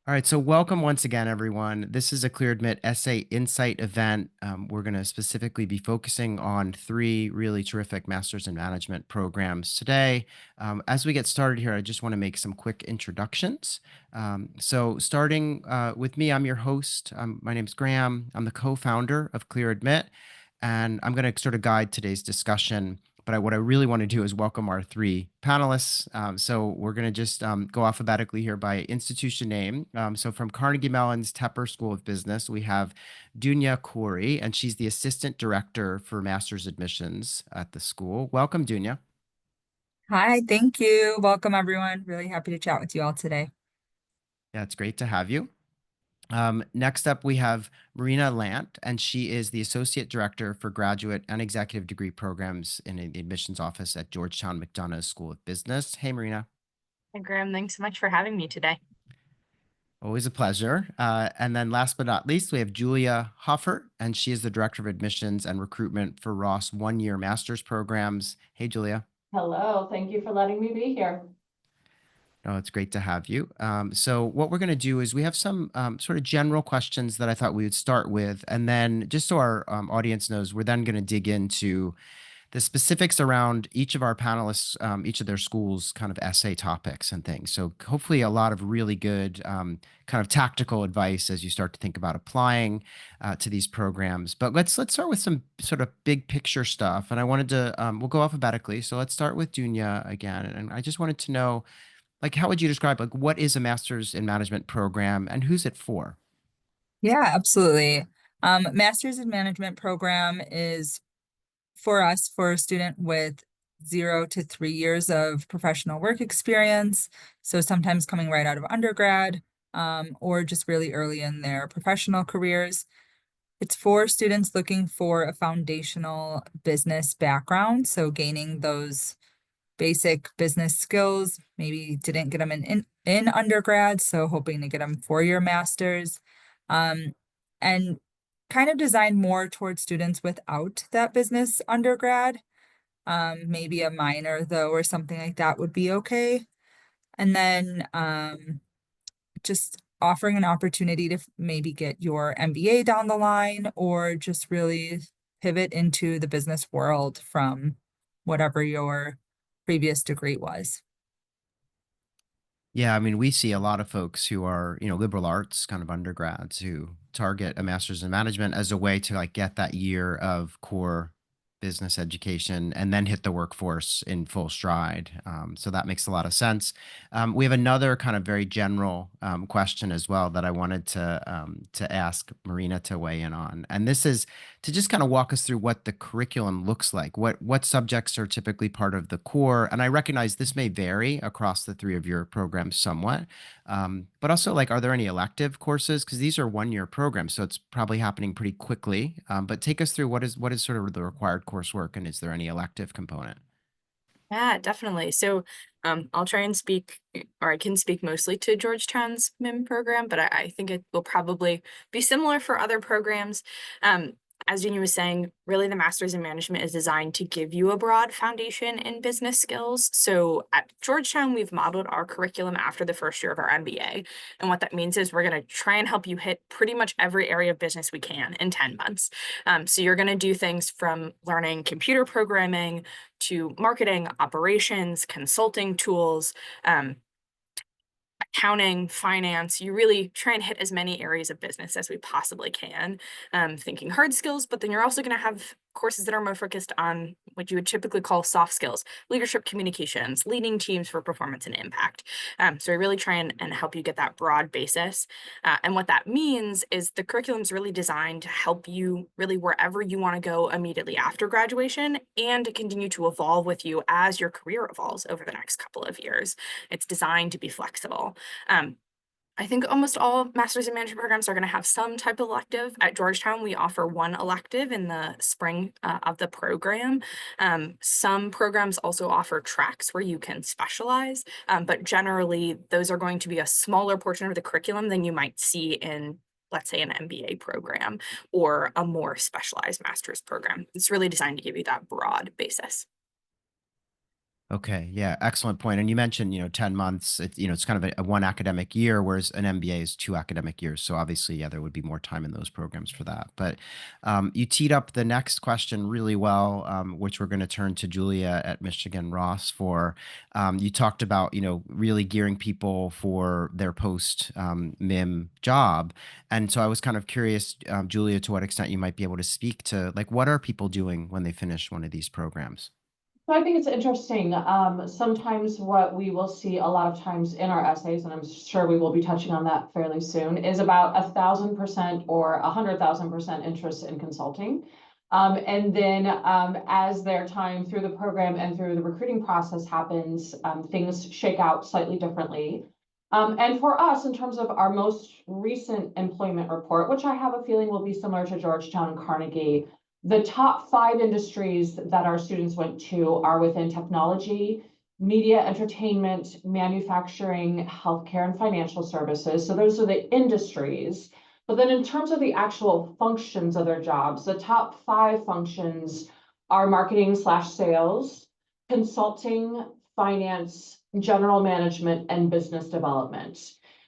All right, so welcome once again, everyone. This is a Clear Admit Essay Insight event. We're going to specifically be focusing on three really terrific Masters in Management programs today. As we get started here, I just want to make some quick introductions. So, starting with me, I'm your host. My name's Graham. I'm the co-founder of Clear Admit, and I'm going to sort of guide today's discussion. But what I really want to do is welcome our three panelists. So we're going to just go alphabetically here by institution name. So from Carnegie Mellon's Tepper School of Business, we have Dunya Khoury, and she's the assistant director for master's admissions at the school. Welcome, Dunya. Hi, thank you. Welcome, everyone. Really happy to chat with you all today. Yeah, it's great to have you. Next up, we have Marina Lant, and she is the Associate Director for Graduate and Executive Degree Programs in the Admissions Office at Georgetown McDonough School of Business. Hey, Marina. Hey, Graham, thanks so much for having me today. Always a pleasure. And then last but not least, we have Julia Hoffert, and she is the Director of Admissions and Recruitment for Ross one-year master's programs. Hey, Julia. Hello, thank you for letting me be here. No, it's great to have you. So what we're going to do is we have some sort of general questions that I thought we would start with. And then just so our audience knows, we're then going to dig into the specifics around each of our panelists, each of their schools' kind of essay topics and things. So hopefully a lot of really good kind of tactical advice as you start to think about applying to these programs. But let's start with some sort of big picture stuff. And I wanted to we'll go alphabetically. So let's start with Dunya again. And I just wanted to know, like, how would you describe like what is a master's in management program and who's it for? Yeah, absolutely. Master's in Management program is for us, for a student with 0 to 3 years of professional work experience. So sometimes coming right out of undergrad, or just really early in their professional careers. It's for students looking for a foundational business background. So gaining those basic business skills, maybe didn't get them in undergrad, so hoping to get them for your master's. And kind of designed more towards students without that business undergrad. Maybe a minor though, or something like that would be okay. And then just offering an opportunity to maybe get your MBA down the line, or just really pivot into the business world from whatever your previous degree was. Yeah, I mean, we see a lot of folks who are, liberal arts kind of undergrads who target a master's in management as a way to like get that year of core business education and then hit the workforce in full stride. So that makes a lot of sense. We have another kind of very general question as well that I wanted to ask Marina to weigh in on, and this is to just kind of walk us through what the curriculum looks like. What subjects are typically part of the core? And I recognize this may vary across the three of your programs somewhat, but also like, are there any elective courses? Because these are one-year programs, so it's probably happening pretty quickly. But take us through what is sort of the required coursework, and is there any elective component? Yeah, definitely. So I'll try and speak, or I can speak mostly to Georgetown's MIM program, but I think it will probably be similar for other programs. As Jeannie was saying, really the Master's in Management is designed to give you a broad foundation in business skills. So at Georgetown, we've modeled our curriculum after the first year of our MBA. And what that means is we're going to try and help you hit pretty much every area of business we can in 10 months. So you're going to do things from learning computer programming to marketing, operations, consulting tools, accounting, finance. You really try and hit as many areas of business as we possibly can, thinking hard skills, but then you're also going to have courses that are more focused on what you would typically call soft skills, leadership communications, leading teams for performance and impact. So I really try and help you get that broad basis. And what that means is the curriculum is really designed to help you really wherever you want to go immediately after graduation, and to continue to evolve with you as your career evolves over the next couple of years. It's designed to be flexible. Um, I think almost all Masters in Management programs are going to have some type of elective. At Georgetown, we offer one elective in the spring of the program. Some programs also offer tracks where you can specialize, but generally, those are going to be a smaller portion of the curriculum than you might see in, let's say, an MBA program or a more specialized master's program. It's really designed to give you that broad basis. Okay, yeah, excellent point. And you mentioned, 10 months, it's kind of a one academic year, whereas an MBA is 2 academic years. So obviously, yeah, there would be more time in those programs for that. But you teed up the next question really well, which we're going to turn to Julia at Michigan Ross for. You talked about, really gearing people for their post MIM job. And so I was kind of curious, Julia, to what extent you might be able to speak to, like, what are people doing when they finish one of these programs? So I think it's interesting. Sometimes what we will see a lot of times in our essays, and I'm sure we will be touching on that fairly soon, is about 1,000% or 100,000% interest in consulting. And then as their time through the program and through the recruiting process happens, things shake out slightly differently. And for us, in terms of our most recent employment report, which I have a feeling will be similar to Georgetown and Carnegie, the top 5 industries that our students went to are within technology, media, entertainment, manufacturing, healthcare, and financial services. So those are the industries. But then in terms of the actual functions of their jobs, the top 5 functions are marketing/sales, consulting, finance, general management, and business development.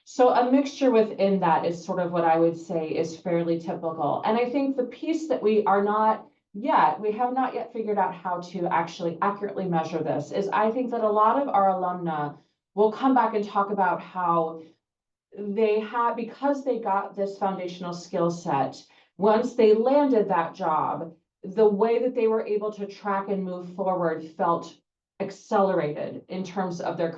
So a mixture within that is sort of what I would say is fairly typical. And I think the piece that we have not yet figured out how to actually accurately measure this is I think that a lot of our alumna will come back and talk about how they had, because they got this foundational skill set, once they landed that job, the way that they were able to track and move forward felt accelerated in terms of their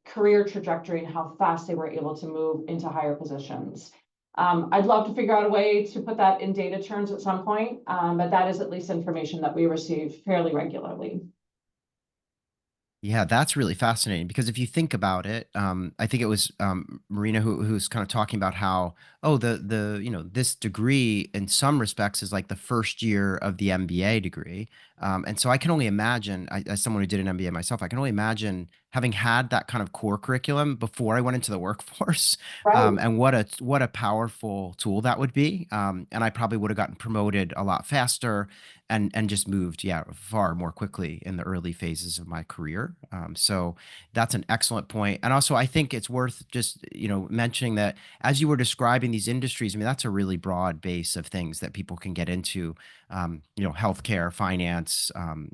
career trajectory and how fast they were able to move into higher positions. I'd love to figure out a way to put that in data terms at some point, but that is at least information that we receive fairly regularly. Yeah, that's really fascinating because if you think about it, I think it was Marina who's kind of talking about how, oh, this degree in some respects is like the first year of the MBA degree, and so I can only imagine, as someone who did an MBA myself, I can only imagine having had that kind of core curriculum before I went into the workforce, Right. and what a powerful tool that would be, and I probably would have gotten promoted a lot faster and just moved, yeah, far more quickly in the early phases of my career. So that's an excellent point. And also, I think it's worth just mentioning that as you were describing these industries, I mean, that's a really broad base of things that people can get into. Healthcare, finance,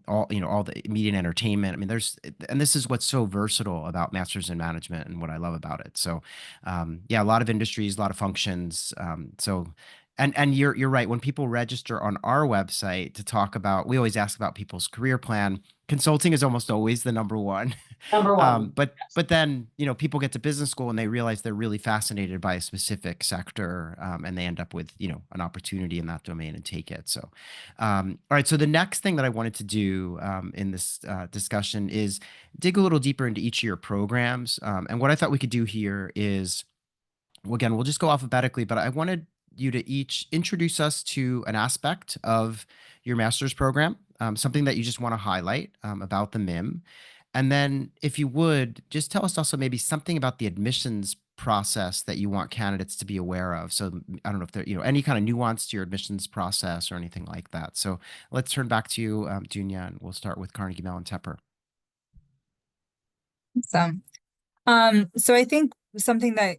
all the media and entertainment. I mean, and this is what's so versatile about masters in management and what I love about it. So, yeah, a lot of industries, a lot of functions. And you're right. When people register on our website to talk about, we always ask about people's career plan. Consulting is almost always the number one. Number one. But then people get to business school and they realize they're really fascinated by a specific sector, and they end up with an opportunity in that domain and take it. So, all right. So the next thing that I wanted to do in this discussion is dig a little deeper into each of your programs. And what I thought we could do here is, well, again, we'll just go alphabetically, but I wanted you to each introduce us to an aspect of your master's program, something that you just want to highlight about the MIM. And then, if you would, just tell us also maybe something about the admissions process that you want candidates to be aware of. So I don't know if there, any kind of nuance to your admissions process or anything like that. So let's turn back to you, Dunya, and we'll start with Carnegie Mellon Tepper. Awesome. So I think something that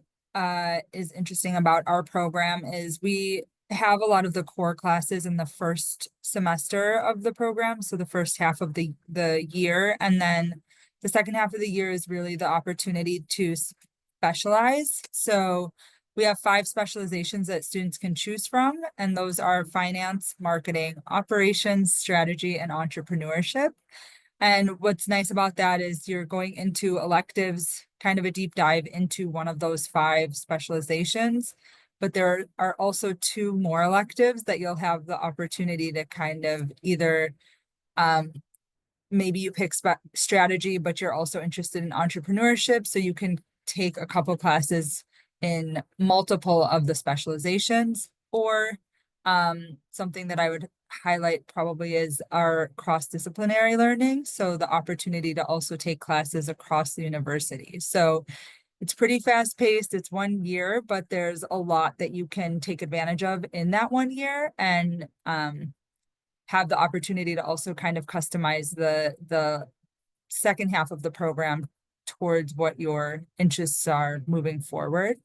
is interesting about our program is we have a lot of the core classes in the first semester of the program, so the first half of the year, and then the second half of the year is really the opportunity to specialize. So we have 5 specializations that students can choose from, and those are finance, marketing, operations, strategy, and entrepreneurship. And what's nice about that is you're going into electives, kind of a deep dive into one of those 5 specializations. But there are also 2 more electives that you'll have the opportunity to kind of either maybe you pick strategy, but you're also interested in entrepreneurship. So you can take a couple classes in multiple of the specializations, or something that I would highlight probably is our cross-disciplinary learning. So the opportunity to also take classes across the university. So it's pretty fast-paced. It's 1 year, but there's a lot that you can take advantage of in that 1 year, and have the opportunity to also kind of customize the second half of the program towards what your interests are moving forward.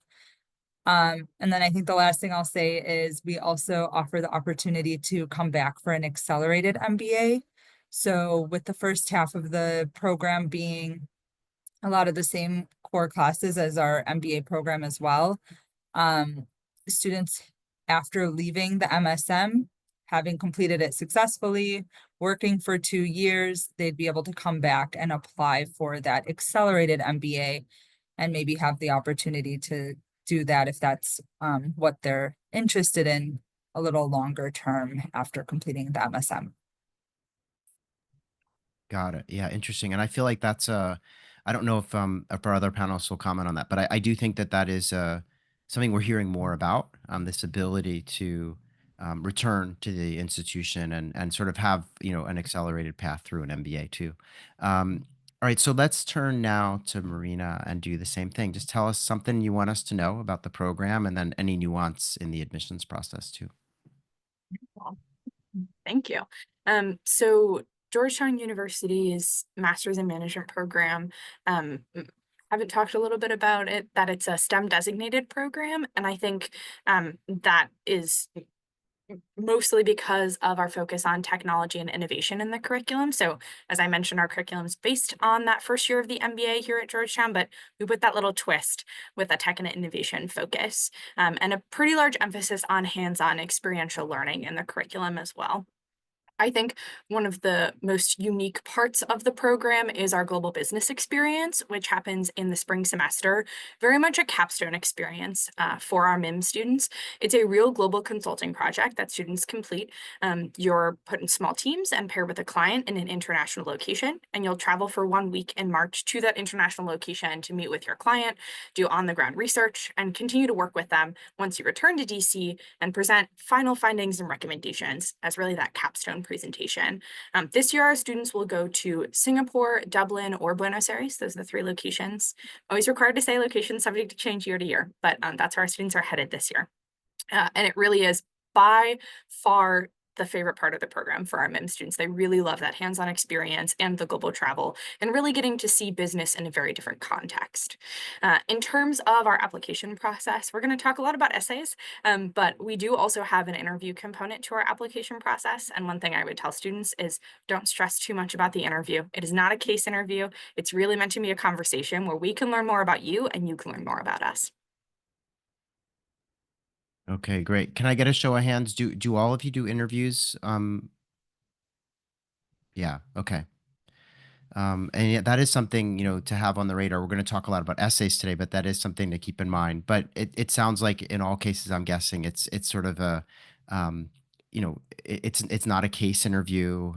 And then I think the last thing I'll say is we also offer the opportunity to come back for an accelerated MBA. So with the first half of the program being a lot of the same core classes as our MBA program as well, students after leaving the MSM, having completed it successfully, working for 2 years, they'd be able to come back and apply for that accelerated MBA and maybe have the opportunity to do that if that's what they're interested in a little longer term after completing the MSM. Got it. Yeah, interesting. And I feel like that's I don't know if our other panelists will comment on that, but I do think that that is something we're hearing more about, this ability to return to the institution and sort of have, you know, an accelerated path through an MBA too. All right, so let's turn now to Marina and do the same thing. Just tell us something you want us to know about the program and then any nuance in the admissions process too. Well, thank you. So Georgetown University's Master's in Management program, haven't talked a little bit about it, that it's a STEM designated program. And I think that is mostly because of our focus on technology and innovation in the curriculum. So as I mentioned, our curriculum is based on that first year of the MBA here at Georgetown, but we put that little twist with a tech and innovation focus, and a pretty large emphasis on hands-on experiential learning in the curriculum as well. I think one of the most unique parts of the program is our global business experience, which happens in the spring semester, very much a capstone experience for our MIM students. It's a real global consulting project that students complete. You're put in small teams and paired with a client in an international location, and you'll travel for 1 week in March to that international location to meet with your client, do on-the-ground research, and continue to work with them once you return to DC and present final findings and recommendations as really that capstone presentation. This year, our students will go to Singapore, Dublin, or Buenos Aires. Those are the 3 locations. Always required to say location subject to change year to year, but that's where our students are headed this year. And it really is by far the favorite part of the program for our MIM students. They really love that hands-on experience and the global travel and really getting to see business in a very different context. In terms of our application process, we're going to talk a lot about essays, but we do also have an interview component to our application process. And one thing I would tell students is don't stress too much about the interview. It is not a case interview. It's really meant to be a conversation where we can learn more about you and you can learn more about us. Okay, great. Can I get a show of hands? Do all of you do interviews? Yeah, okay. And yeah, that is something, you know, to have on the radar. We're going to talk a lot about essays today, but that is something to keep in mind. But it sounds like in all cases, I'm guessing it's sort of a, you know, it's not a case interview.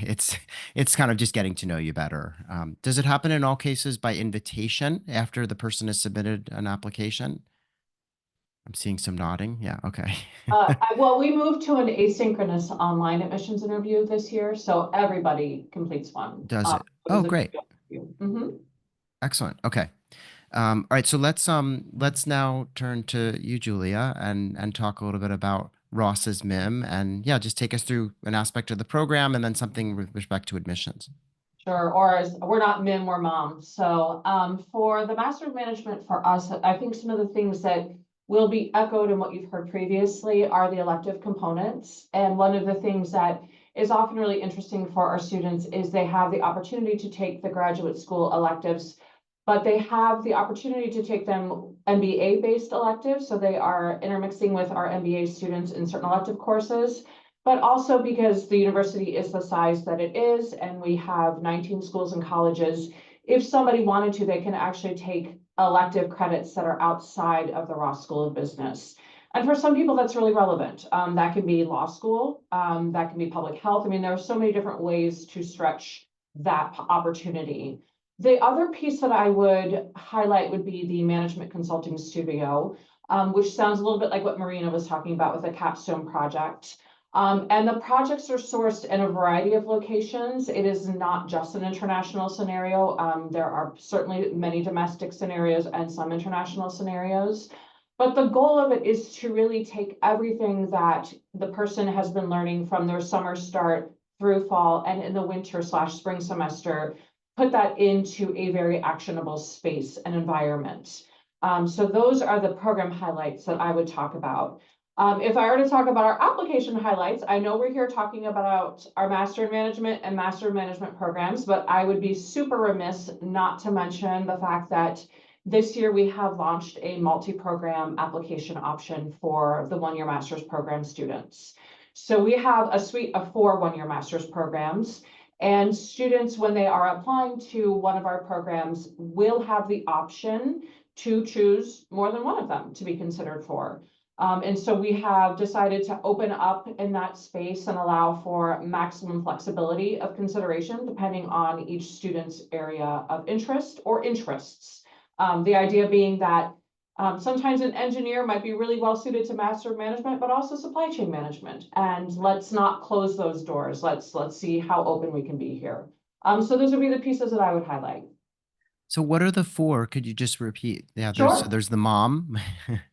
It's kind of just getting to know you better. Does it happen in all cases by invitation after the person has submitted an application? I'm seeing some nodding. Yeah. Okay. Well, we moved to an asynchronous online admissions interview this year, so everybody completes one. Does it? It Oh, was a great. Mhm. Excellent. Okay. All right. So let's now turn to you, Julia, and talk a little bit about Ross's MIM, and yeah, just take us through an aspect of the program and then something with respect to admissions. Sure, or as we're not MIM, we're mom. So for the Master of Management for us, I think some of the things that will be echoed in what you've heard previously are the elective components. And one of the things that is often really interesting for our students is they have the opportunity to take the graduate school electives, but they have the opportunity to take them MBA-based electives. So they are intermixing with our MBA students in certain elective courses. But also because the university is the size that it is, and we have 19 schools and colleges, if somebody wanted to, they can actually take elective credits that are outside of the Ross School of Business. And for some people, that's really relevant. That can be law school, that can be public health. I mean, there are so many different ways to stretch that opportunity. The other piece that I would highlight would be the management consulting studio, which sounds a little bit like what Marina was talking about with the capstone project. And the projects are sourced in a variety of locations. It is not just an international scenario. There are certainly many domestic scenarios and some international scenarios. But the goal of it is to really take everything that the person has been learning from their summer start through fall and in the winter/spring semester put that into a very actionable space and environment. So those are the program highlights that I would talk about. If I were to talk about our application highlights, I know we're here talking about our Master in Management and Master in Management programs, but I would be super remiss not to mention the fact that this year we have launched a multi-program application option for the one-year master's program students. So we have a suite of 4 one-year master's programs, and students, when they are applying to one of our programs, will have the option to choose more than one of them to be considered for. And so we have decided to open up in that space and allow for maximum flexibility of consideration depending on each student's area of interest or interests. The idea being that sometimes an engineer might be really well suited to master management, but also supply chain management. And let's not close those doors. Let's see how open we can be here. So those would be the pieces that I would highlight. So what are the 4? Could you just repeat? Yeah, Sure. there's the mom.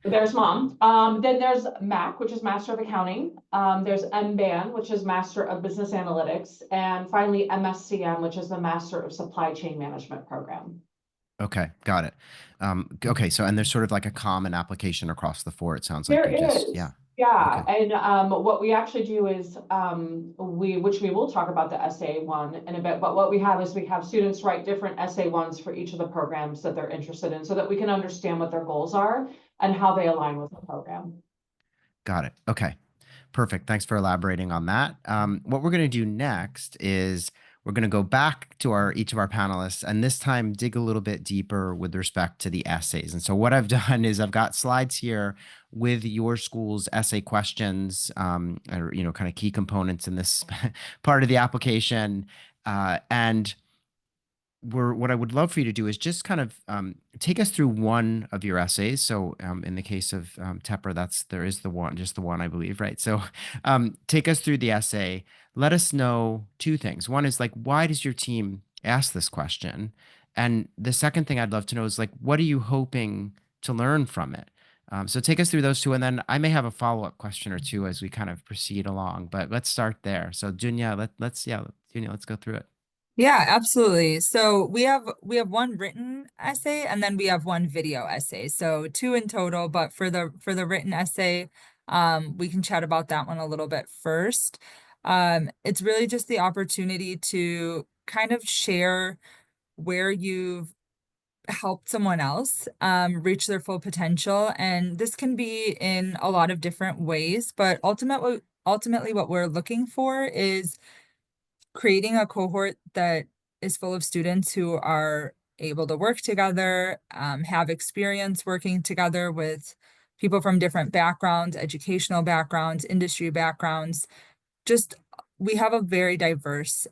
There's mom. Then there's MAC, which is Master of Accounting. There's MBAN, which is Master of Business Analytics. And finally, MSCM, which is the Master of Supply Chain Management program. Okay, got it. Okay, so and there's sort of like a common application across the 4. It sounds like There you just, is. yeah. Yeah, Okay. and what we actually do is which we will talk about the essay one in a bit, but what we have is we have students write different essay ones for each of the programs that they're interested in so that we can understand what their goals are and how they align with the program. Got it. Okay. Perfect. Thanks for elaborating on that. What we're going to do next is we're going to go back to each of our panelists and this time dig a little bit deeper with respect to the essays. And so what I've done is I've got slides here with your school's essay questions, or, kind of key components in this part of the application. And what I would love for you to do is just kind of take us through one of your essays. So in the case of Tepper, there is just the one, I believe, right? So take us through the essay. Let us know 2 things. One is like, why does your team ask this question? And the second thing I'd love to know is like, what are you hoping to learn from it? So take us through those 2, and then I may have a follow-up question or 2 as we kind of proceed along. But let's start there. So Dunya, Dunya, let's go through it. Yeah, absolutely. So we have one written essay and then we have one video essay. So 2 in total, but for the written essay, we can chat about that one a little bit first. It's really just the opportunity to kind of share where you've helped someone else reach their full potential. And this can be in a lot of different ways, but ultimately what we're looking for is creating a cohort that is full of students who are able to work together, have experience working together with people from different backgrounds, educational backgrounds, industry backgrounds. Just we have a very diverse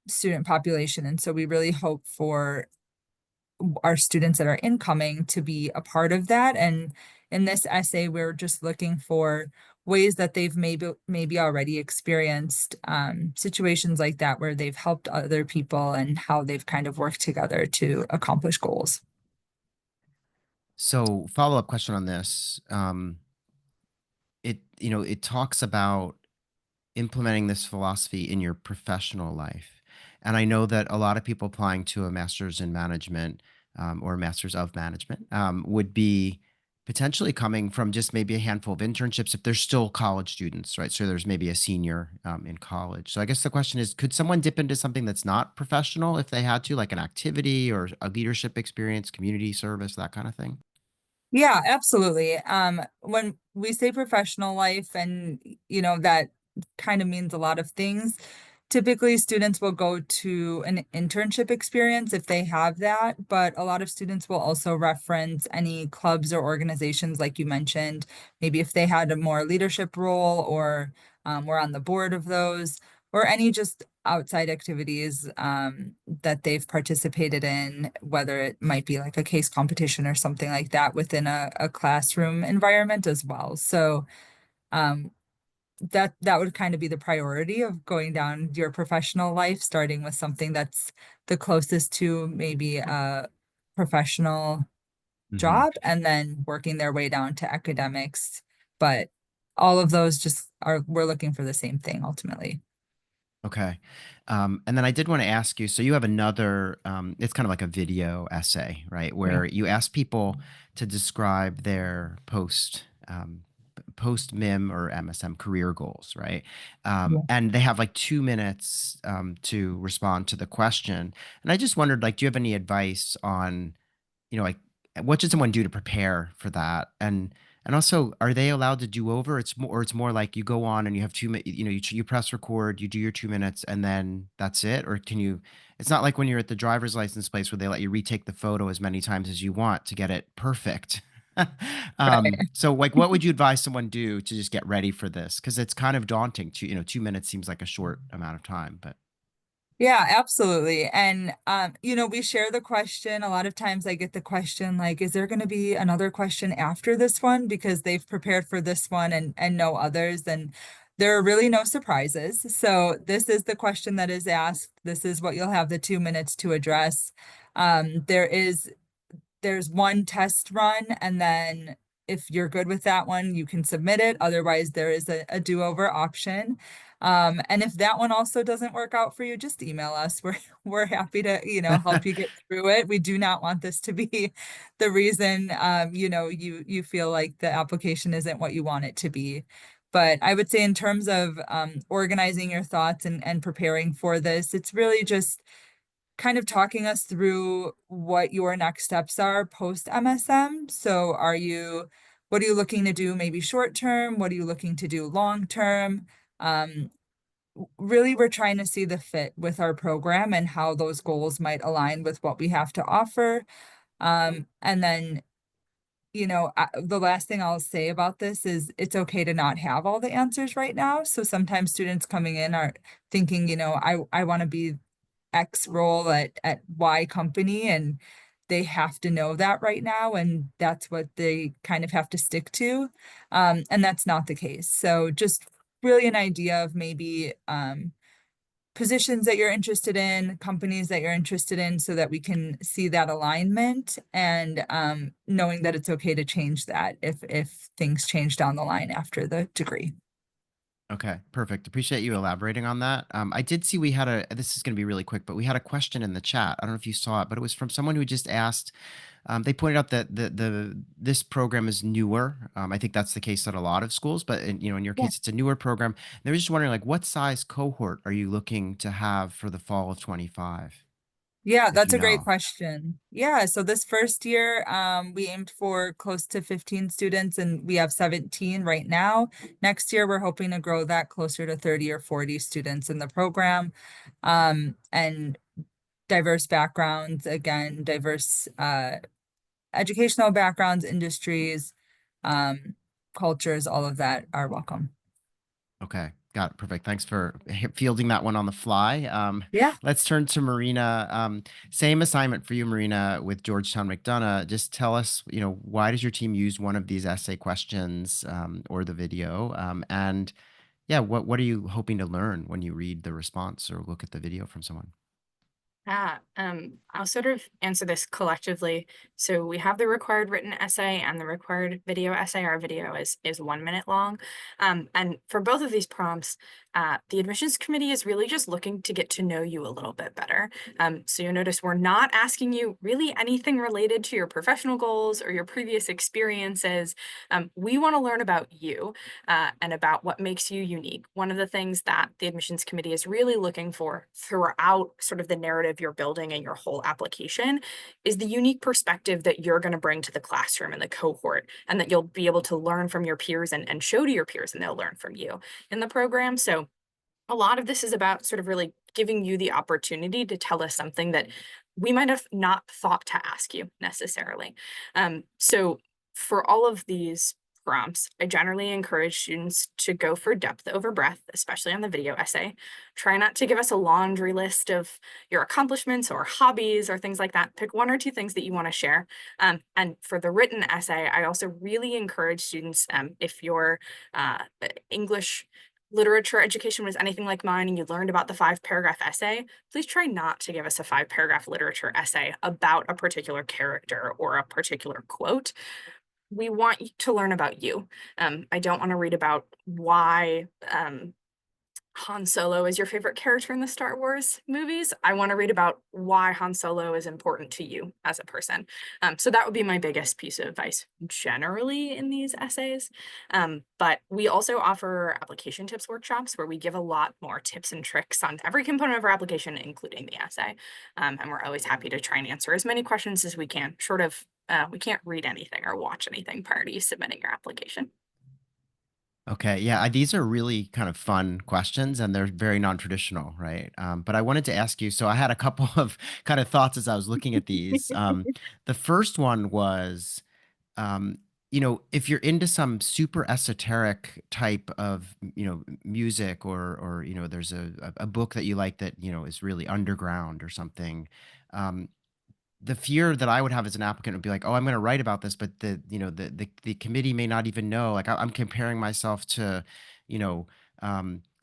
student population, and so we really hope for our students that are incoming to be a part of that. And in this essay, we're just looking for ways that they've maybe already experienced situations like that where they've helped other people and how they've kind of worked together to accomplish goals. So follow-up question on this. It talks about implementing this philosophy in your professional life. And I know that a lot of people applying to a master's in management or a master's of management would be potentially coming from just maybe a handful of internships if they're still college students, right? So there's maybe a senior in college. So I guess the question is, could someone dip into something that's not professional if they had to, like an activity or a leadership experience, community service, that kind of thing? Yeah, absolutely. When we say professional life and that kind of means a lot of things. Typically, students will go to an internship experience if they have that, but a lot of students will also reference any clubs or organizations like you mentioned, maybe if they had a more leadership role or were on the board of those, or any just outside activities that they've participated in, whether it might be like a case competition or something like that within a classroom environment as well. So um, that would kind of be the priority of going down your professional life, starting with something that's the closest to maybe a professional Hmm. job and then working their way down to academics. But all of those just we're looking for the same thing ultimately. Okay. And then I did want to ask you, so you have another, it's kind of like a video essay, right? Where you ask people to describe their post MIM or MSM career goals, right? Yeah. And they have like 2 minutes to respond to the question. And I just wondered, like, do you have any advice on, like what should someone do to prepare for that? And also, are they allowed to do over? It's more like you go on and you have 2 minutes, you press record, you do your 2 minutes, and then that's it. Or can you? It's not like when you're at the driver's license place where they let you retake the photo as many times as you want to get it perfect. Right. So like, what would you advise someone do to just get ready for this? Because it's kind of daunting. 2 minutes seems like a short amount of time, but Yeah, absolutely. And we share the question. A lot of times I get the question like, is there going to be another question after this one? Because they've prepared for this one and no others. And there are really no surprises. So this is the question that is asked. This is what you'll have the 2 minutes to address. There's one test run, and then if you're good with that one, you can submit it. Otherwise, there is a do-over option. And if that one also doesn't work out for you, just email us. We're happy to, help you get through it. We do not want this to be the reason you feel like the application isn't what you want it to be. But I would say in terms of organizing your thoughts and preparing for this, it's really just kind of talking us through what your next steps are post MSM. So what are you looking to do maybe short term? What are you looking to do long term? Um, Really, we're trying to see the fit with our program and how those goals might align with what we have to offer. And then the last thing I'll say about this is it's okay to not have all the answers right now. So sometimes students coming in are thinking, I want to be X role at Y company, and they have to know that right now, and that's what they kind of have to stick to. And that's not the case. So just really an idea of maybe positions that you're interested in, companies that you're interested in, so that we can see that alignment, and knowing that it's okay to change that if things change down the line after the degree. okay, perfect. Appreciate you elaborating on that. I did see we had this is going to be really quick, but we had a question in the chat. I don't know if you saw it, but it was from someone who just asked. They pointed out that this program is newer. I think that's the case at a lot of schools, but in your Yeah. case, it's a newer program. They were just wondering, like, what size cohort are you looking to have for the fall of 25? Yeah, If that's you a great know. question. Yeah, so this first year, we aimed for close to 15 students, and we have 17 right now. Next year, we're hoping to grow that closer to 30 or 40 students in the program. And diverse backgrounds, again, diverse educational backgrounds, industries, um, cultures, all of that are welcome. Okay, got it. Perfect. Thanks for fielding that one on the fly. Yeah. Let's turn to Marina. Same assignment for you, Marina, with Georgetown McDonough. Just tell us, why does your team use one of these essay questions or the video? And yeah, what are you hoping to learn when you read the response or look at the video from someone? I'll sort of answer this collectively. So we have the required written essay and the required video essay. Our video is 1 minute long. And for both of these prompts, the admissions committee is really just looking to get to know you a little bit better. So you'll notice we're not asking you really anything related to your professional goals or your previous experiences. We want to learn about you and about what makes you unique. One of the things that the admissions committee is really looking for throughout sort of the narrative you're building in your whole application is the unique perspective that you're going to bring to the classroom and the cohort, and that you'll be able to learn from your peers and show to your peers, and they'll learn from you in the program. So a lot of this is about sort of really giving you the opportunity to tell us something that we might have not thought to ask you necessarily. So for all of these prompts, I generally encourage students to go for depth over breadth, especially on the video essay. Try not to give us a laundry list of your accomplishments or hobbies or things like that. Pick one or two things that you want to share. And for the written essay, I also really encourage students, if your English literature education was anything like mine and you learned about the 5-paragraph essay, please try not to give us a 5-paragraph literature essay about a particular character or a particular quote. We want to learn about you. I don't want to read about why Han Solo is your favorite character in the Star Wars movies. I want to read about why Han Solo is important to you as a person. So that would be my biggest piece of advice generally in these essays. But we also offer application tips workshops where we give a lot more tips and tricks on every component of our application, including the essay. And we're always happy to try and answer as many questions as we can, short of we can't read anything or watch anything prior to you submitting your application. Okay, yeah, these are really kind of fun questions, and they're very non-traditional, right? But I wanted to ask you, so I had a couple of kind of thoughts as I was looking at these. The first one was, um, if you're into some super esoteric type of, music, or there's a book that you like that, is really underground or something. Um, the fear that I would have as an applicant would be like, "Oh, I'm gonna write about this," but the committee may not even know. Like, I'm comparing myself to,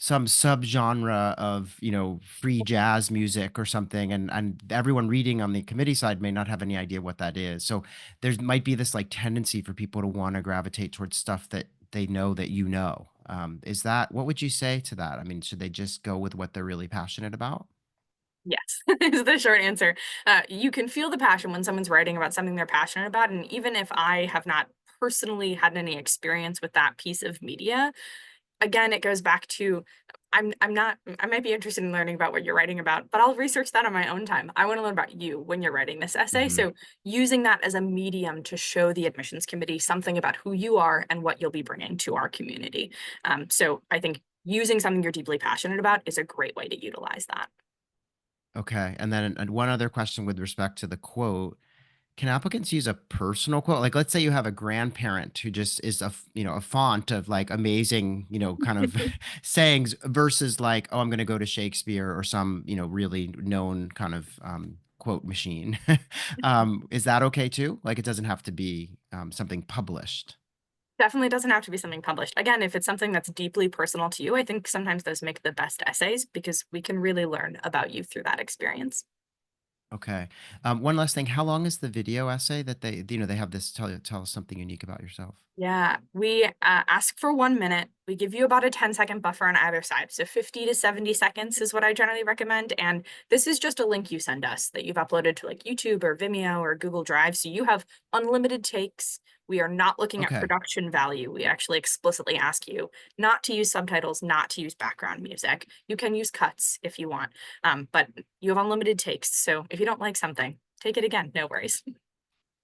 some subgenre of, free jazz music or something, and everyone reading on the committee side may not have any idea what that is. So there might be this, like, tendency for people to wanna gravitate towards stuff that they know that you know. Is that what would you say to that? I mean, should they just go with what they're really passionate about? Yes, is the short answer. You can feel the passion when someone's writing about something they're passionate about. And even if I have not personally had any experience with that piece of media, again, it goes back to I'm not I might be interested in learning about what you're writing about, but I'll research that on my own time. I want to learn about you when you're writing this essay. Mhm. So using that as a medium to show the admissions committee something about who you are and what you'll be bringing to our community. So I think using something you're deeply passionate about is a great way to utilize that. Okay, and then one other question with respect to the quote. Can applicants use a personal quote? Like, let's say you have a grandparent who just is a font of like amazing, kind of sayings versus like, oh, I'm going to go to Shakespeare or some, really known kind of quote machine. Is that okay too? Like, it doesn't have to be something published. Definitely doesn't have to be something published. Again, if it's something that's deeply personal to you, I think sometimes those make the best essays because we can really learn about you through that experience. Okay. One last thing. How long is the video essay that they have this tell us something unique about yourself? Yeah, we ask for 1 minute. We give you about a 10-second buffer on either side. So 50 to 70 seconds is what I generally recommend. And this is just a link you send us that you've uploaded to like YouTube or Vimeo or Google Drive. So you have unlimited takes. We are not looking at Okay. production value. We actually explicitly ask you not to use subtitles, not to use background music. You can use cuts if you want, but you have unlimited takes. So if you don't like something, take it again. No worries.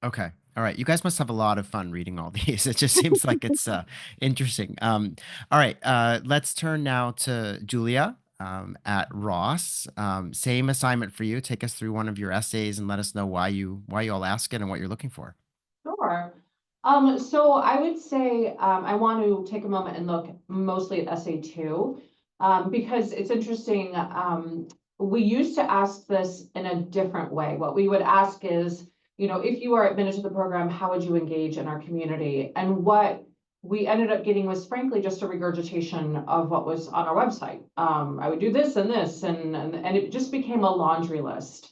Okay. All right. You guys must have a lot of fun reading all these. It just seems like it's interesting. All right. Let's turn now to Julia at Ross. Same assignment for you. Take us through one of your essays and let us know why you all ask it and what you're looking for. Sure. So I would say I want to take a moment and look mostly at essay two, because it's interesting. We used to ask this in a different way. What we would ask is, if you are admitted to the program, how would you engage in our community? And what we ended up getting was frankly just a regurgitation of what was on our website. I would do this and this, and it just became a laundry list.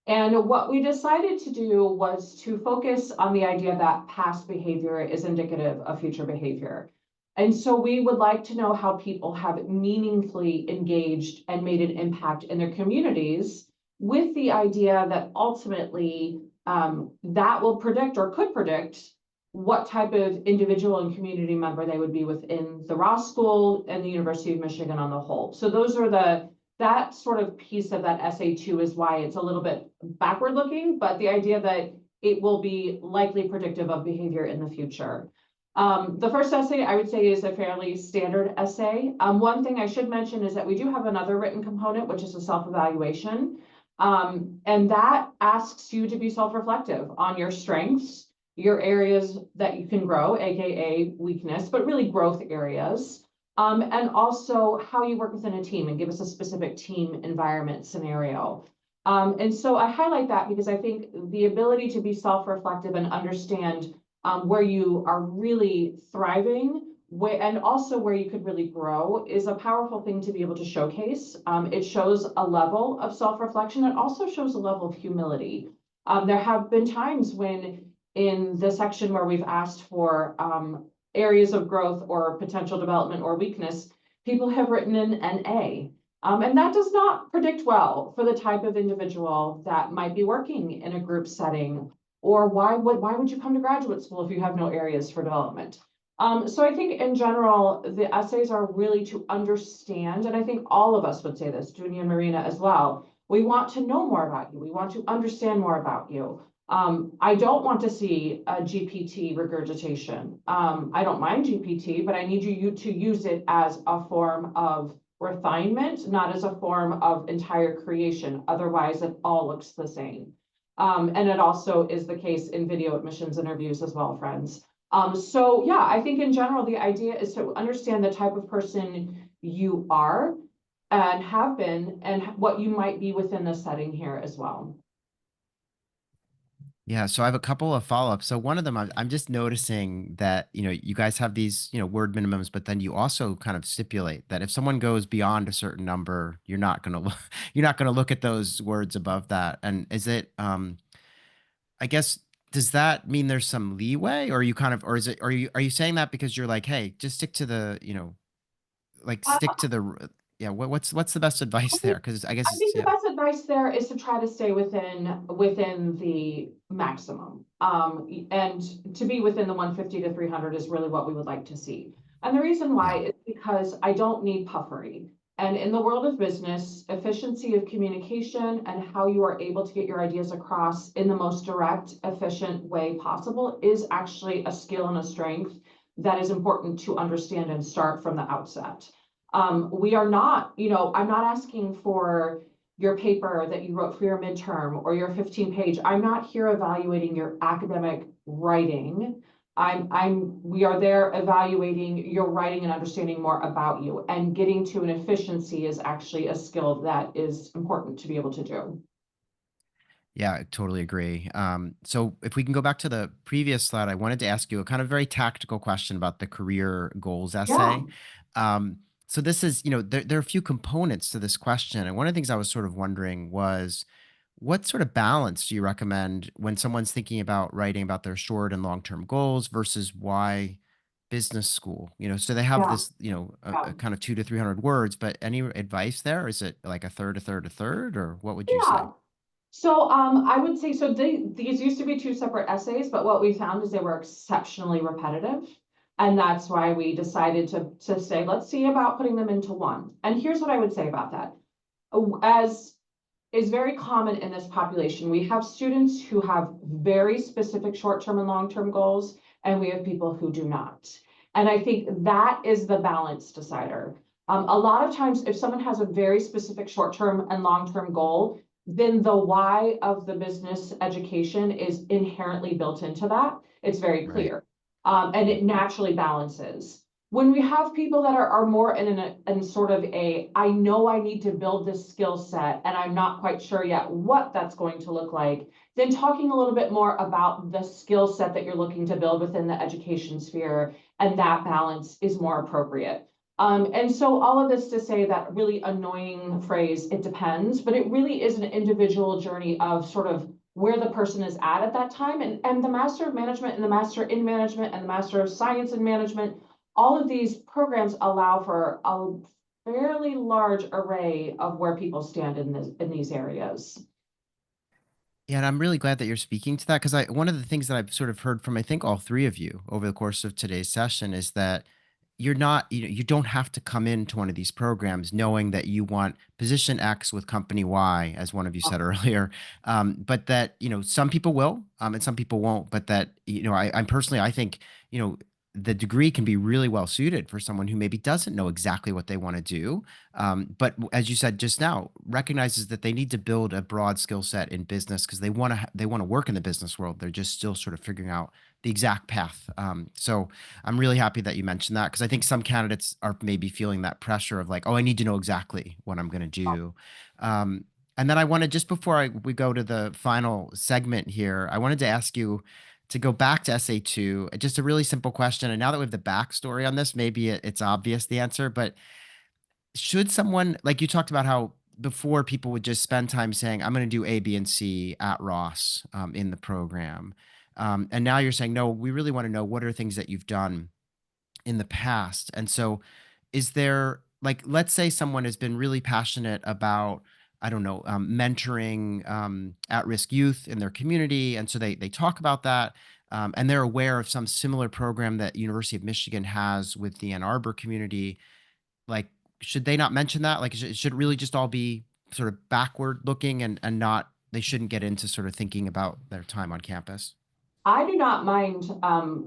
And what we decided to do was to focus on the idea that past behavior is indicative of future behavior. And so we would like to know how people have meaningfully engaged and made an impact in their communities, with the idea that ultimately that will predict or could predict what type of individual and community member they would be within the Ross School and the University of Michigan on the whole. So those are that sort of piece of that essay too is why it's a little bit backward looking, but the idea that it will be likely predictive of behavior in the future. The first essay I would say is a fairly standard essay. One thing I should mention is that we do have another written component, which is a self-evaluation. And that asks you to be self-reflective on your strengths, your areas that you can grow, AKA weakness, but really growth areas. And also how you work within a team and give us a specific team environment scenario. And so I highlight that because I think the ability to be self-reflective and understand where you are really thriving and also where you could really grow is a powerful thing to be able to showcase. It shows a level of self-reflection. It also shows a level of humility. There have been times when in the section where we've asked for areas of growth or potential development or weakness, People have written an NA. And that does not predict well for the type of individual that might be working in a group setting, or why would you come to graduate school if you have no areas for development? So I think in general, the essays are really to understand, and I think all of us would say this, Junie and Marina as well. We want to know more about you. We want to understand more about you. I don't want to see a GPT regurgitation. I don't mind GPT, but I need you to use it as a form of refinement, not as a form of entire creation. Otherwise, it all looks the same. And it also is the case in video admissions interviews as well, friends. So yeah, I think in general, the idea is to understand the type of person you are and have been, and what you might be within the setting here as well. Yeah, so I have a couple of follow-ups. So one of them, I'm just noticing that, you guys have these, word minimums, but then you also kind of stipulate that if someone goes beyond a certain number, you're not gonna you're not gonna look at those words above that. And is it, I guess, does that mean there's some leeway, or you kind of, or is it, are you saying that because you're like, hey, just stick to the, like stick to the, yeah, what's the best advice there? Because I guess I it's, think the yeah, best advice there is to try to stay within the maximum. And to be within the 150 to 300 is really what we would like to see. And the reason yeah, why is because I don't need puffery. And in the world of business, efficiency of communication and how you are able to get your ideas across in the most direct, efficient way possible is actually a skill and a strength that is important to understand and start from the outset. We are not, I'm not asking for your paper that you wrote for your midterm or your 15-page. I'm not here evaluating your academic writing. We are there evaluating your writing and understanding more about you, and getting to an efficiency is actually a skill that is important to be able to do. yeah, I totally agree. So if we can go back to the previous slide, I wanted to ask you a kind of very tactical question about the career goals Yeah, essay. So this is, there are a few components to this question. And one of the things I was sort of wondering was, what sort of balance do you recommend when someone's thinking about writing about their short and long-term goals versus why business school? So they have yeah, this, yeah. a kind of 200 to 300 words, but any advice there? Is it like a third, a third, a third, or what would you Yeah. say? So I would say, so these used to be two separate essays, but what we found is they were exceptionally repetitive. And that's why we decided to say, let's see about putting them into one. And here's what I would say about that. As is very common in this population, we have students who have very specific short-term and long-term goals, and we have people who do not. And I think that is the balance decider. A lot of times, if someone has a very specific short-term and long-term goal, then the why of the business education is inherently built into that. It's very Right. clear. And it naturally balances. When we have people that are more in sort of I know I need to build this skill set and I'm not quite sure yet what that's going to look like, then talking a little bit more about the skill set that you're looking to build within the education sphere, and that balance is more appropriate. And so all of this to say that really annoying phrase, it depends, but it really is an individual journey of sort of where the person is at that time. And the Master of Management and the Master in Management and the Master of Science in Management, all of these programs allow for a fairly large array of where people stand in these areas. Yeah, and I'm really glad that you're speaking to that, because one of the things that I've sort of heard from, I think, all three of you over the course of today's session is that you're not, you don't have to come into one of these programs knowing that you want position X with company Y, as one of you said earlier. But that, some people will, and some people won't. But that, I'm personally, I think, the degree can be really well suited for someone who maybe doesn't know exactly what they want to do, but as you said just now, recognizes that they need to build a broad skill set in business because they want to work in the business world. They're just still sort of figuring out the exact path. So I'm really happy that you mentioned that, because I think some candidates are maybe feeling that pressure of like, oh, I need to know exactly what I'm going to do. Um, and then I wanted, just before we go to the final segment here, I wanted to ask you to go back to SA2, just a really simple question. And now that we have the backstory on this, maybe it's obvious the answer, but should someone, like you talked about how before people would just spend time saying, I'm going to do A, B, and C at Ross in the program. And now you're saying, no, we really want to know what are things that you've done in the past. And so is there like, let's say someone has been really passionate about, I don't know, mentoring at-risk youth in their community, and so they talk about that, and they're aware of some similar program that University of Michigan has with the Ann Arbor community. Like, should they not mention that? Like, it should really just all be sort of backward looking, and not, they shouldn't get into sort of thinking about their time on campus. I do not mind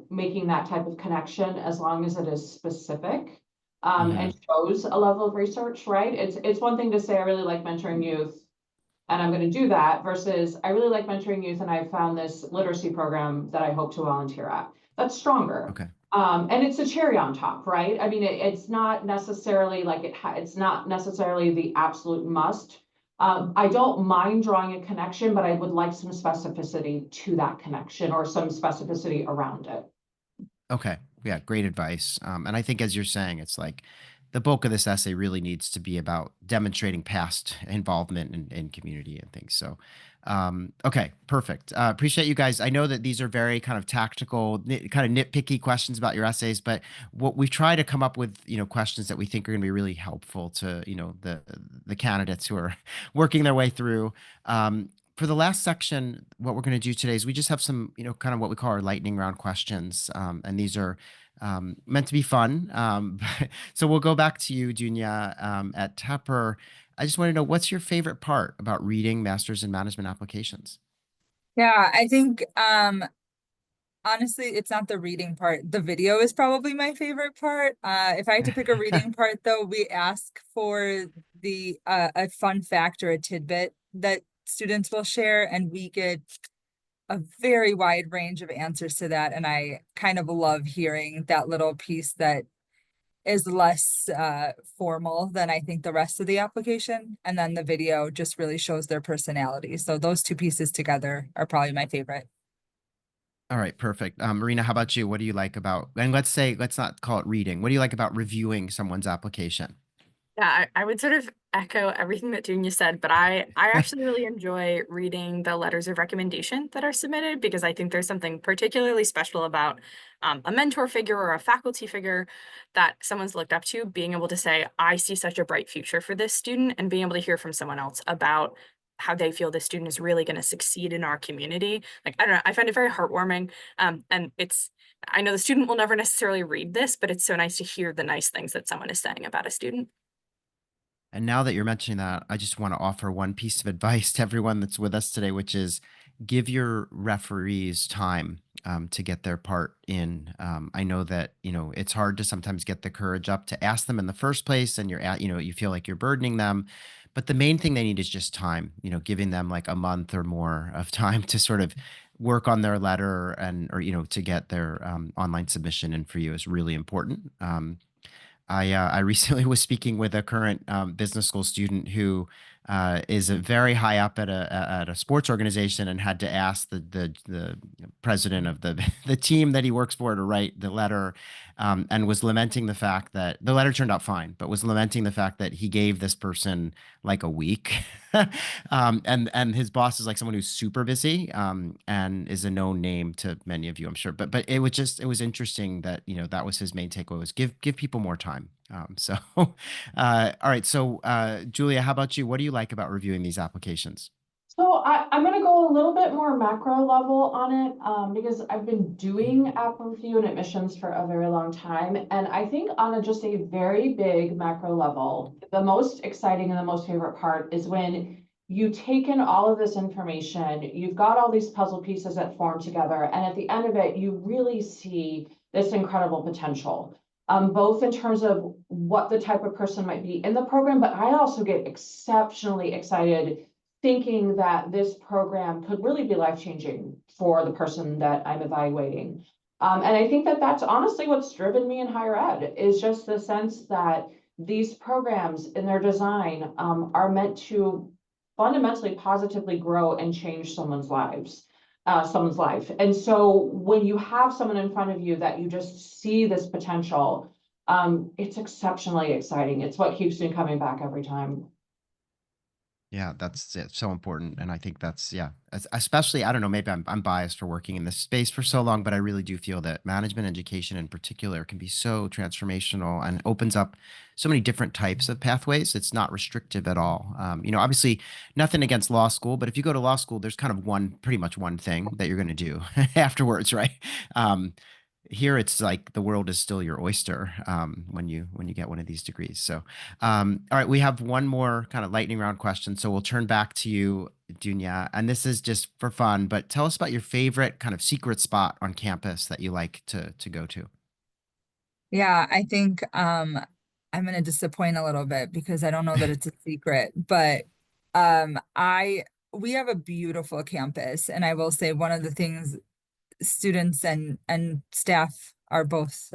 making that type of connection as long as it is specific and Hmm. shows a level of research, right? It's one thing to say I really like mentoring youth and I'm going to do that versus I really like mentoring youth and I found this literacy program that I hope to volunteer at. That's stronger. Okay. And it's a cherry on top, right? I mean, it's not necessarily like it's not necessarily the absolute must. I don't mind drawing a connection, but I would like some specificity to that connection or some specificity around it. Okay. Yeah, great advice. And I think, as you're saying, it's like the bulk of this essay really needs to be about demonstrating past involvement in community and things. So, okay, perfect. Appreciate you guys. I know that these are very kind of tactical, kind of nitpicky questions about your essays, but what we try to come up with, questions that we think are going to be really helpful to, the candidates who are working their way through. For the last section, what we're going to do today is we just have some, kind of what we call our lightning round questions. And these are meant to be fun. So we'll go back to you, Dunya, at Tepper. I just want to know, what's your favorite part about reading Masters in Management applications? Yeah, I think honestly, it's not the reading part. The video is probably my favorite part. If I had to pick a reading part though, we ask for the a fun fact or a tidbit that students will share, and we get a very wide range of answers to that. And I kind of love hearing that little piece that is less formal than I think the rest of the application. And then the video just really shows their personality. So those two pieces together are probably my favorite. All right, perfect. Marina, how about you? What do you like about, and let's not call it reading. What do you like about reviewing someone's application? Yeah, I would sort of echo everything that Dunya said, but I actually really enjoy reading the letters of recommendation that are submitted because I think there's something particularly special about a mentor figure or a faculty figure that someone's looked up to, being able to say, I see such a bright future for this student, and being able to hear from someone else about how they feel this student is really going to succeed in our community. Like, I don't know, I find it very heartwarming. And I know the student will never necessarily read this, but it's so nice to hear the nice things that someone is saying about a student. And now that you're mentioning that, I just want to offer one piece of advice to everyone that's with us today, which is give your referees time to get their part in. I know that, it's hard to sometimes get the courage up to ask them in the first place, and you feel like you're burdening them. But the main thing they need is just time, giving them like a month or more of time to sort of work on their letter, or, to get their online submission in for you is really important. I recently was speaking with a current business school student who is a very high up at a sports organization, and had to ask the president of the team that he works for to write the letter, and was lamenting the fact that the letter turned out fine, but was lamenting the fact that he gave this person like a week. And his boss is like someone who's super busy, and is a known name to many of you, I'm sure. But it was interesting that, that was his main takeaway, was give people more time. So, all right. So, Julia, how about you? What do you like about reviewing these applications? So I'm going to go a little bit more macro level on it because I've been doing app review and admissions for a very long time. And I think on just a very big macro level, the most exciting and the most favorite part is when you take in all of this information, you've got all these puzzle pieces that form together. And at the end of it, you really see this incredible potential. Both in terms of what the type of person might be in the program, but I also get exceptionally excited thinking that this program could really be life-changing for the person that I'm evaluating. And I think that that's honestly what's driven me in higher ed, is just the sense that these programs in their design are meant to fundamentally positively grow and change someone's life. And so when you have someone in front of you that you just see this potential, it's exceptionally exciting. It's what keeps me coming back every time. Yeah, that's so important, and I think that's yeah, especially I don't know, maybe I'm biased for working in this space for so long, but I really do feel that management education in particular can be so transformational and opens up so many different types of pathways. It's not restrictive at all. Obviously, nothing against law school, but if you go to law school, there's kind of pretty much one thing that you're going to do afterwards, right? Um, Here it's like the world is still your oyster when you get one of these degrees. So all right, we have one more kind of lightning round question. So we'll turn back to you, Dunya, and this is just for fun, but tell us about your favorite kind of secret spot on campus that you like to go to. Yeah, I think I'm gonna disappoint a little bit because I don't know that it's a secret, but I we have a beautiful campus, and I will say one of the things students and staff are both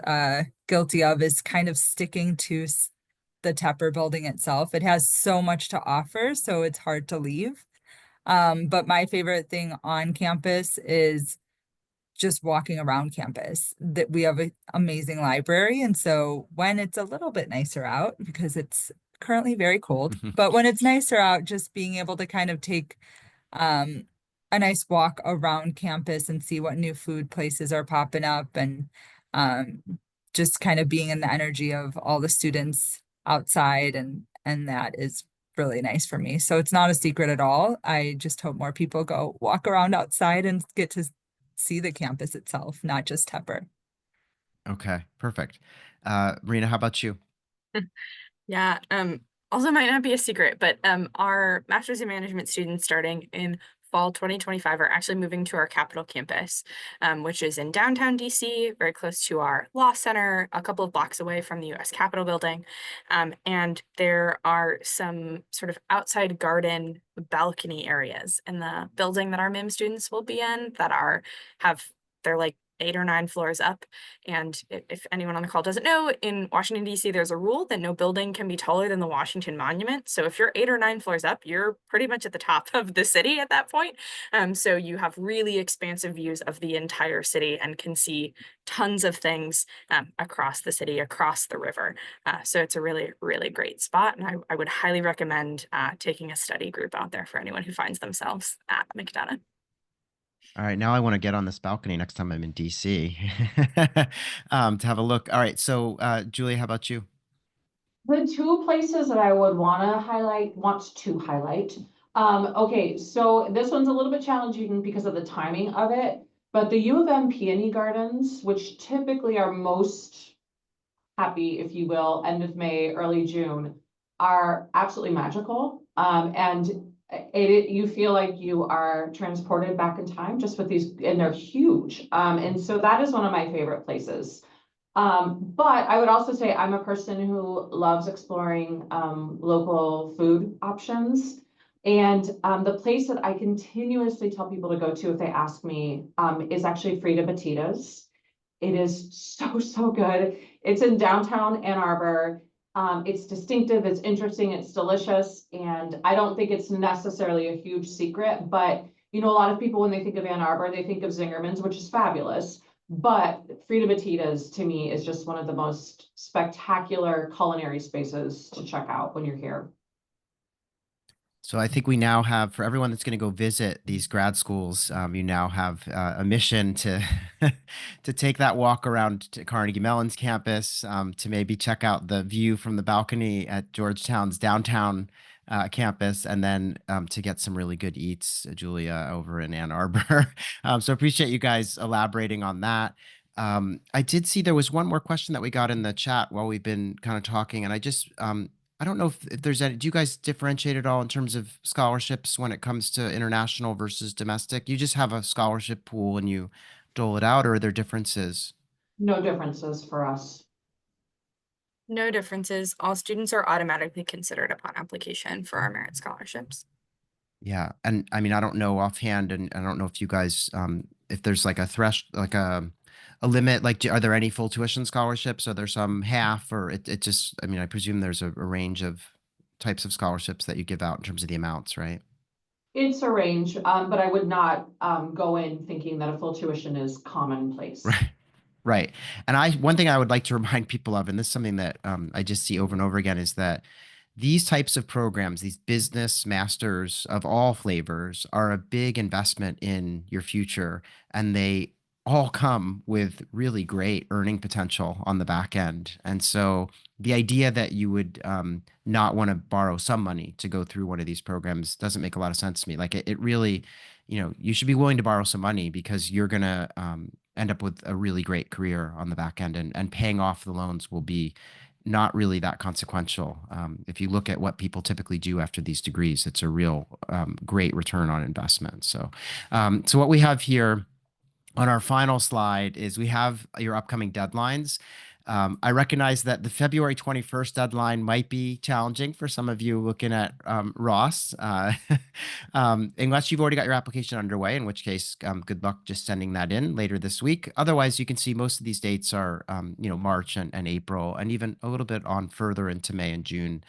guilty of is kind of sticking to the Tepper building itself. It has so much to offer, so it's hard to leave. But my favorite thing on campus is just walking around campus. That we have an amazing library, and so when it's a little bit nicer out, because it's currently very cold, but when it's nicer out, just being able to kind of take um a nice walk around campus and see what new food places are popping up, and um just kind of being in the energy of all the students outside, and that is really nice for me. So it's not a secret at all. I just hope more people go walk around outside and get to see the campus itself, not just Tepper. Okay, perfect. Marina, how about you? Yeah, also might not be a secret, but our Masters in Management students starting in fall 2025 are actually moving to our Capitol campus, which is in downtown DC, very close to our law center, a couple of blocks away from the US Capitol building. And there are some sort of outside garden balcony areas in the building that our MIM students will be in that they're like 8 or 9 floors up. And if anyone on the call doesn't know, in Washington, D.C., there's a rule that no building can be taller than the Washington Monument. So if you're 8 or 9 floors up, you're pretty much at the top of the city at that point. So you have really expansive views of the entire city and can see tons of things across the city, across the river. So it's a really, really great spot. And I would highly recommend taking a study group out there for anyone who finds themselves at McDonough. All right, now I want to get on this balcony next time I'm in DC to have a look. All right, so Julie, how about you? The two places that I would want to highlight. Okay, so this one's a little bit challenging because of the timing of it, but the U of M Peony Gardens, which typically are most happy, if you will, end of May, early June, are absolutely magical. And you feel like you are transported back in time just with these, and they're huge. And so that is one of my favorite places. But I would also say I'm a person who loves exploring local food options. And the place that I continuously tell people to go to if they ask me is actually Frida Batitas. It is so, so good. It's in downtown Ann Arbor. It's distinctive, it's interesting, it's delicious, and I don't think it's necessarily a huge secret, but a lot of people, when they think of Ann Arbor, they think of Zingerman's, which is fabulous. But Frida Batitas, to me, is just one of the most spectacular culinary spaces to check out when you're here. So I think we now have, for everyone that's going to go visit these grad schools, you now have a mission to to take that walk around to Carnegie Mellon's campus, to maybe check out the view from the balcony at Georgetown's downtown campus, and then to get some really good eats, Julia, over in Ann Arbor. So appreciate you guys elaborating on that. I did see there was one more question that we got in the chat while we've been kind of talking, and I don't know if there's any, do you guys differentiate at all in terms of scholarships when it comes to international versus domestic? You just have a scholarship pool and you dole it out, or are there differences? No differences for us. No differences. All students are automatically considered upon application for our merit scholarships. Yeah. And I mean, I don't know offhand, and I don't know if you guys, if there's like a like a limit, like, are there any full tuition scholarships? Are there some half, or it just, I mean, I presume there's a range of types of scholarships that you give out in terms of the amounts, right? It's a range, but I would not go in thinking that a full tuition is commonplace. Right. Right. And one thing I would like to remind people of, and this is something that I just see over and over again, is that these types of programs, these business masters of all flavors, are a big investment in your future, and they all come with really great earning potential on the back end. And so the idea that you would not want to borrow some money to go through one of these programs doesn't make a lot of sense to me. Like it really, you should be willing to borrow some money because you're going to end up with a really great career on the back end, and paying off the loans will be not really that consequential. If you look at what people typically do after these degrees, it's a real great return on investment. So what we have here on our final slide is we have your upcoming deadlines. I recognize that the February 21st deadline might be challenging for some of you looking at Ross, unless you've already got your application underway, in which case, good luck just sending that in later this week. Otherwise, you can see most of these dates are, March and April, and even a little bit on further into May and June.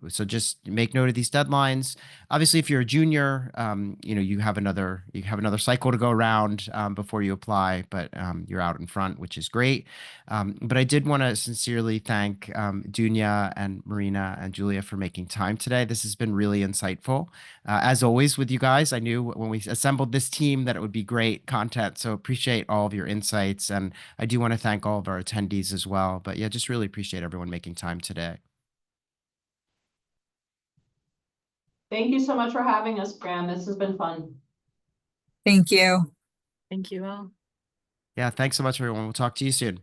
So just make note of these deadlines. Obviously, if you're a junior, you have another cycle to go around before you apply, but you're out in front, which is great. But I did want to sincerely thank Dunya and Marina and Julia for making time today. This has been really insightful. As always with you guys, I knew when we assembled this team that it would be great content. So appreciate all of your insights. And I do want to thank all of our attendees as well. But yeah, just really appreciate everyone making time today. Thank you so much for having us, Graham. This has been fun. Thank you. Thank you all. Yeah, thanks so much, everyone. We'll talk to you soon.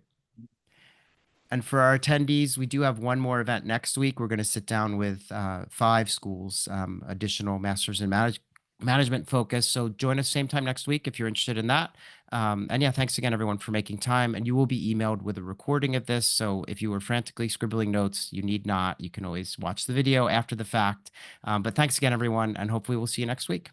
And for our attendees, we do have one more event next week. We're going to sit down with 5 schools, additional Masters in Management focus. So join us same time next week if you're interested in that. And yeah, thanks again, everyone, for making time. And you will be emailed with a recording of this. So if you were frantically scribbling notes, you need not. You can always watch the video after the fact. But thanks again, everyone, and hopefully we'll see you next week.